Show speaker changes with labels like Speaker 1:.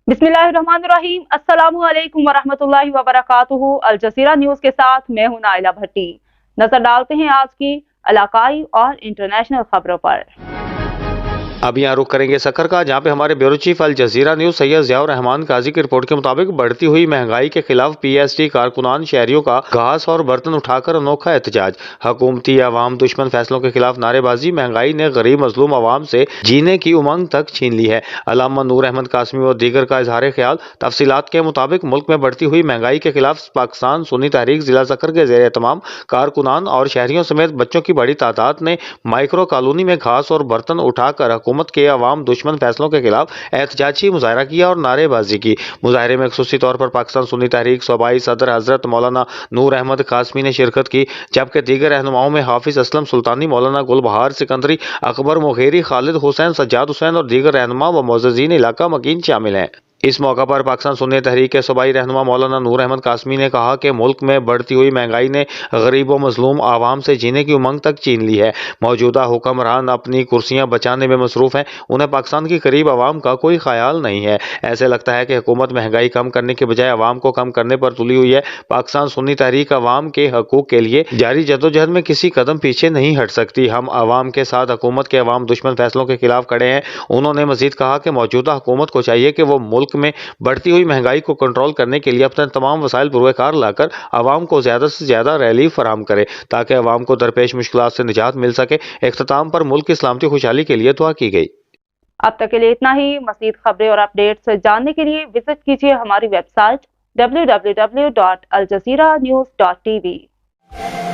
Speaker 1: बिस्मिल्लाहिर्रहमानिर्रहीम। अस्सलामु अलैकुम वरहमतुल्लाहि वबरकातुहू। अल जज़ीरा न्यूज़ के साथ मैं हूं नाइला भट्टी। नजर डालते हैं आज की इलाकाई और इंटरनेशनल खबरों पर।
Speaker 2: अब यहाँ रुख करेंगे सकर का, जहाँ पे हमारे bureau chief Al Jazeera news Syed Ziaur Rahman Qazi की रिपोर्ट के मुताबिक बढ़ती हुई महंगाई के खिलाफ पीएसटी कारकुनान शहरियों का घास और बर्तन उठाकर अनोखा एहतजाज। हुकूमती अवाम दुश्मन फैसलों के खिलाफ नारेबाजी। महंगाई ने गरीब मजलूम अवाम से जीने की उमंग तक छीन ली है। अल्लामा नूर अहमद कासमी और दीगर का इजहार ख्याल। तफसीलात के मुताबिक मुल्क में बढ़ती हुई महंगाई के खिलाफ पाकिस्तान सुन्नी तहरीक जिला सकर के ज़ेर एहतमाम कारकुनान और शहरियों समेत बच्चों की बड़ी तादाद ने माइक्रो कॉलोनी में घास और बर्तन उठाकर हुकूमत के अवाम दुश्मन फैसलों के खिलाफ एहतजाजी मुजाहरा किया और नारेबाजी की। मुजाहरे में खुसूसी तौर पर पाकिस्तान सुन्नी तहरीक सूबाई सदर हजरत मौलाना नूर अहमद कासमी ने शिरकत की, जबकि दीगर रहनुमाओं में हाफिज असलम सुल्तानी, मौलाना गुलबहार सिकंदरी, अकबर मुगेरी, खालिद हुसैन, सज्जाद हुसैन और दीगर रहनुमा व मोअज़्ज़िज़ीन इलाका मकीन शामिल हैं। इस मौका पर पाकिस्तान सुन्नी तहरीक के सूबाई रहनुमा मौलाना नूर अहमद कासमी ने कहा कि मुल्क में बढ़ती हुई महंगाई ने गरीब व मजलूम आवाम से जीने की उमंग तक छीन ली है। मौजूदा हुक्मरान अपनी कुर्सियां बचाने में मसरूफ हैं, उन्हें पाकिस्तान की गरीब आवाम का कोई ख्याल नहीं है। ऐसे लगता है कि हुकूमत महंगाई कम करने के बजाय आवाम को कम करने पर तुली हुई है। पाकिस्तान सुन्नी तहरीक आवाम के हकूक के लिए जारी जद्दोजहद में किसी कदम पीछे नहीं हट सकती। हम आवाम के साथ हुकूमत के अवाम दुश्मन फैसलों के खिलाफ खड़े हैं। उन्होंने मजीद कहा कि मौजूदा हुकूमत को चाहिए कि वो मुल्क में बढ़ती हुई महंगाई को कंट्रोल करने के लिए अपने तमाम वसाइल पुरकार लाकर आवाम को ज्यादा से ज्यादा रिलीफ फराहम करे, ताकि आवाम को दरपेश मुश्किलात से निजात मिल सके। इख्तिताम पर मुल्क की सलामती खुशहाली के लिए दुआ की गई।
Speaker 1: अब तक के लिए इतना ही। मज़ीद खबरें और अपडेट्स जानने के लिए विजिट कीजिए हमारी वेबसाइट www.aljazeeranews.tv।